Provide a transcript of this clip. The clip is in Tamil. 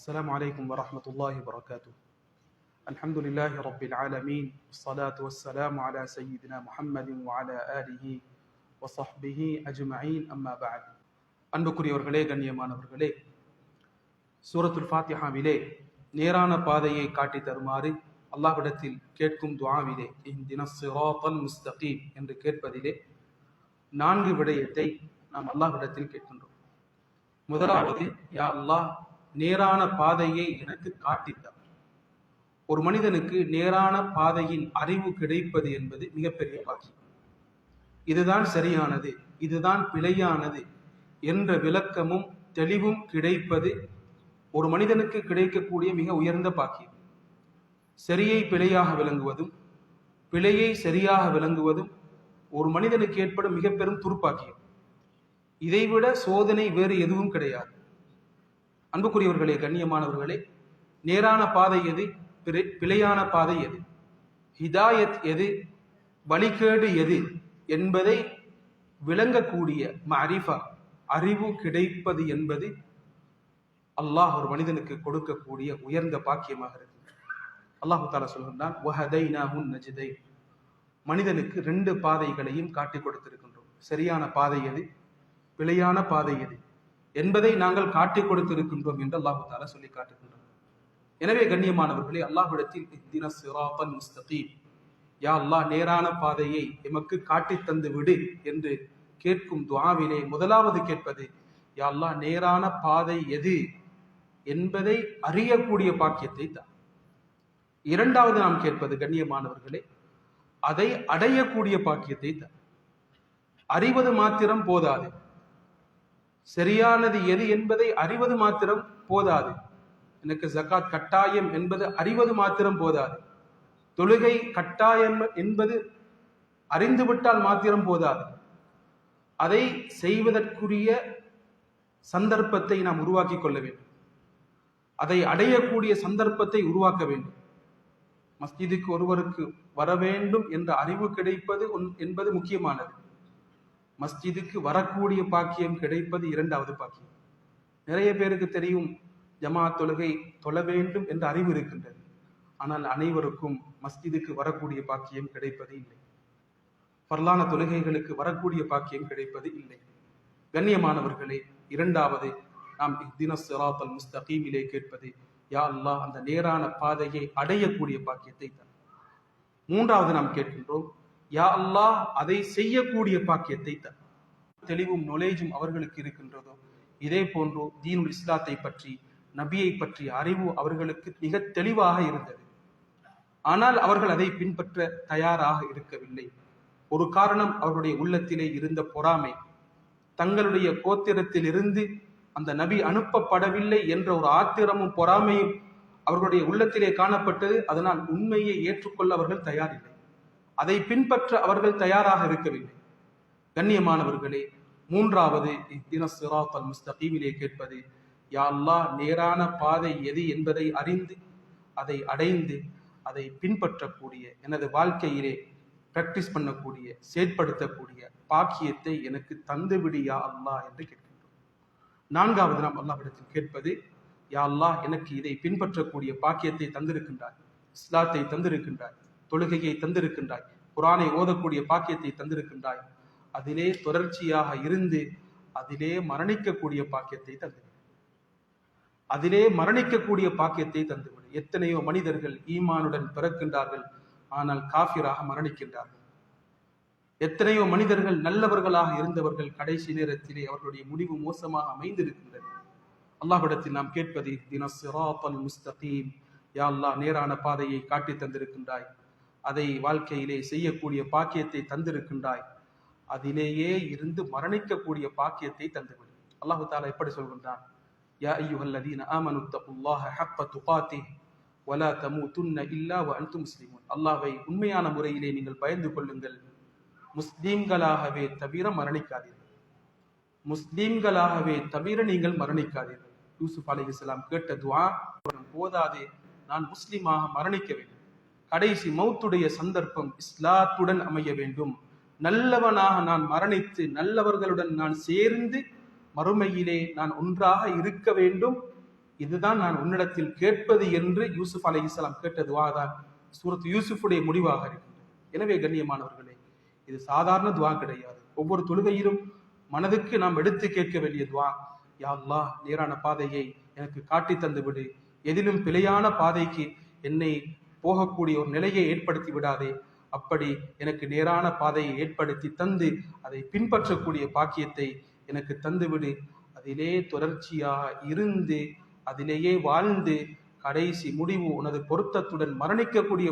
السلام عليكم ورحمة الله وبركاته. الحمد لله رب العالمين والصلاة والسلام على سيدنا محمد وعلى آله وصحبه أجمعين أما بعد. அன்புக்குரியவர்களே, கண்ணியமானவர்களே, சூரத்துல் ஃபாத்திஹாவிலே நேரான பாதையை காட்டி தருமாறு அல்லாஹ்விடத்தில் கேட்கும் துஆவிலே இஹ்தினஸ் ஸிராத்தல் முஸ்தகீம் என்று கேட்பதிலே 4 விடயத்தை நாம் அல்லாஹ்விடத்தில் கேட்கின்றோம். முதலாவது, யா அல்லாஹ், நேரான பாதையை எனக்கு காட்டித்தார். ஒரு மனிதனுக்கு நேரான பாதையின் அறிவு கிடைப்பது என்பது மிகப்பெரிய பாக்கியம். இதுதான் சரியானது, இதுதான் பிழையானது என்ற விளக்கமும் தெளிவும் கிடைப்பது ஒரு மனிதனுக்கு கிடைக்கக்கூடிய மிக உயர்ந்த பாக்கியம். சரியை பிழையாக விளங்குவதும் பிழையை சரியாக விளங்குவதும் ஒரு மனிதனுக்கு ஏற்படும் மிக பெரும் துர்ப்பாக்கியம். இதைவிட சோதனை வேறு எதுவும் கிடையாது. அன்புக்குரியவர்களே, கண்ணியமானவர்களே, நேரான பாதை எது, பிழையான பாதை எது, ஹிதாயத் எது, வழிகேடு எது என்பதை விளங்கக்கூடிய மஅரிஃபா, அறிவு கிடைப்பது என்பது அல்லாஹ் ஒரு மனிதனுக்கு கொடுக்கக்கூடிய உயர்ந்த பாக்கியமாக இருக்கு. அல்லாஹு தஆலா சொல்கின்றான், வஹதைனாஹுன் நஜ்தைன், மனிதனுக்கு 2 பாதைகளையும் காட்டி கொடுத்திருக்கின்றோம். சரியான பாதை எது, பிழையான பாதை எது என்பதை நாங்கள் காட்டி கொடுத்திருக்கின்றோம் என்று அல்லாஹு தஆலா சொல்லி காட்டுகின்றோம். எனவே கண்ணியமானவர்களே, அல்லாஹ்விடத்தில் இஹ்தினஸ் ஸிராத்தல் முஸ்தகீம், யா அல்லாஹ், நேரான பாதையை எமக்கு காட்டி தந்து விடு என்று கேட்கும் துஆவிலே முதலாவது கேட்பது, யா அல்லாஹ், நேரான பாதை எது என்பதை அறியக்கூடிய பாக்கியத்தை தான். இரண்டாவது நாம் கேட்பது, கண்ணியமானவர்களே, அதை அடையக்கூடிய பாக்கியத்தை தான். அறிவது மாத்திரம் போதாது. சரியானது எது என்பதை அறிவது மாத்திரம் போதாது. எனக்கு ஜகாத் கட்டாயம் என்பது அறிவது மாத்திரம் போதாது. தொழுகை கட்டாயம் என்பது அறிந்துவிட்டால் மாத்திரம் போதாது. அதை செய்வதற்குரிய சந்தர்ப்பத்தை நாம் உருவாக்கி கொள்ள வேண்டும். அதை அடையக்கூடிய சந்தர்ப்பத்தை உருவாக்க வேண்டும். மஸ்ஜிதுக்கு ஒருவருக்கு வர வேண்டும் என்ற அறிவு கிடைப்பது என்பது முக்கியமானது. மஸ்ஜிதுக்கு வரக்கூடிய பாக்கியம் கிடைப்பது இரண்டாவது பாக்கியம். நிறைய பேருக்கு தெரியும், ஜமாத் தொழுகை தொழ வேண்டும் என்ற அறிவு இருக்கின்றது. ஆனால் அனைவருக்கும் மஸ்ஜிதுக்கு வரக்கூடிய பாக்கியம் கிடைப்பது இல்லை. ஃபர்லான தொழுகைகளுக்கு வரக்கூடிய பாக்கியம் கிடைப்பது இல்லை. கண்ணியமானவர்களே, இரண்டாவது நாம் இஹ்தினஸ் ஸிராத்தல் முஸ்தகீமிலே கேட்பது, யா அல்லாஹ், அந்த நேரான பாதையை அடையக்கூடிய பாக்கியத்தை தான். மூன்றாவது நாம் கேட்கின்றோம், யா அல்லாஹ், அதை செய்யக்கூடிய பாக்கியத்தை தான். தெளிவும் நாலேஜும் அவர்களுக்கு இருக்கின்றதோ, இதே போன்று தீனுல் இஸ்லாத்தை பற்றி, நபியை பற்றி அறிவு அவர்களுக்கு மிக தெளிவாக இருந்தது. ஆனால் அவர்கள் அதை பின்பற்ற தயாராக இருக்கவில்லை. ஒரு காரணம், அவர்களுடைய உள்ளத்திலே இருந்த பொறாமை. தங்களுடைய கோத்திரத்தில் இருந்து அந்த நபி அனுப்பப்படவில்லை என்ற ஒரு ஆத்திரமும் பொறாமையும் அவர்களுடைய உள்ளத்திலே காணப்பட்டது. அதனால் உண்மையை ஏற்றுக்கொள்ள அவர்கள் தயாரில்லை. அதை பின்பற்ற அவர்கள் தயாராக இருக்கவில்லை. கண்ணியமானவர்களே, மூன்றாவது இஹ்தினஸ் ஸிராத்தல் முஸ்தகீமிலே கேட்பது, யா அல்லாஹ், நேரான பாதை எது என்பதை அறிந்து அதை அடைந்து அதை பின்பற்றக்கூடிய, எனது வாழ்க்கையிலே பிராக்டிஸ் பண்ணக்கூடிய, செயற்படுத்தக்கூடிய பாக்கியத்தை எனக்கு தந்துவிடு யா அல்லாஹ் என்று கேட்கின்றோம். நான்காவது நாம் அல்லாஹ்விடத்தில் கேட்பது, யா அல்லாஹ், எனக்கு இதை பின்பற்றக்கூடிய பாக்கியத்தை தந்திருக்கின்றாய், இஸ்லாத்தை தந்திருக்கின்றாய், தொழுகையை தந்திருக்கின்றாய், குர்ஆனை ஓதக்கூடிய பாக்கியத்தை தந்திருக்கின்றாய். அதிலே தொடர்ச்சியாக இருந்து அதிலே மரணிக்கக்கூடிய பாக்கியத்தை தந்துவிடு. அதிலே மரணிக்கக்கூடிய பாக்கியத்தை தந்துவிடு. எத்தனையோ மனிதர்கள் ஈமானுடன் பிறக்கின்றார்கள், ஆனால் காஃபிராக மரணிக்கின்றார்கள். எத்தனையோ மனிதர்கள் நல்லவர்களாக இருந்தவர்கள் கடைசி நேரத்திலே அவர்களுடைய முடிவு மோசமாக அமைந்திருக்கின்றது. அல்லாஹ்விடத்தில் நாம் கேட்பது, இஹ்தினஸ் ஸிராத்தல் முஸ்தகீம், யா அல்லாஹ், நேரான பாதையை காட்டி தந்திருக்கின்றாய், அதை வாழ்க்கையிலே செய்யக்கூடிய பாக்கியத்தை தந்திருக்கின்றாய், அதிலேயே இருந்து மரணிக்கக்கூடிய பாக்கியத்தை தந்துவிடு. அல்லாஹு தஆலா எப்படி சொல்கின்றான், யா அய்யுஹல்லதீன ஆமனு தகுல்லாஹ ஹக்க துகாத்திஹ் வலா தமூதுன்ன இல்லா வ அன்தும் முஸ்லிமூன். அல்லாஹ்வை உண்மையான முறையிலே நீங்கள் பயந்து கொள்ளுங்கள், முஸ்லீம்களாகவே தவிர மரணிக்காதீர்கள். முஸ்லீம்களாகவே தவிர நீங்கள் மரணிக்காதீர்கள். யூசுப் அலைஹிஸ்ஸலாம் கேட்ட துஆ போதாதே, நான் முஸ்லிமாக மரணிக்க வேண்டும். கடைசி மௌத்துடைய சந்தர்ப்பம் இஸ்லாத்துடன் அமைய வேண்டும். நல்லவனாக நான் மரணித்து நல்லவர்களுடன் நான் சேர்ந்து மறுமையிலே நான் ஒன்றாக இருக்க வேண்டும் இதுதான் நான் உன்னிடத்தில் கேட்பது என்று யூசுப் அலைஹிஸ்ஸலாம் கேட்ட துவா தான் சூரத் யூசுஃபுடைய முடிவாக இருக்கின்றது. எனவே கண்ணியமானவர்களே, இது சாதாரண துவா கிடையாது. ஒவ்வொரு தொழுகையிலும் மனதுக்கு நாம் எடுத்து கேட்க வேண்டிய துவா, யா அல்லாஹ், நேரான பாதையை எனக்கு காட்டி தந்து விடு, எதிலும் பிழையான பாதைக்கு என்னை போகக்கூடிய ஒரு நிலையை ஏற்படுத்தி விடாதே, அப்படி எனக்கு நேரான பாதையை ஏற்படுத்தி தந்து அதை பின்பற்றக்கூடிய பாக்கியத்தை எனக்கு தந்துவிடு, அதிலே தொடர்ச்சியாக இருந்து அதிலேயே வாழ்ந்து கடைசி முடிவு உனது பொருத்தத்துடன் மரணிக்கக்கூடிய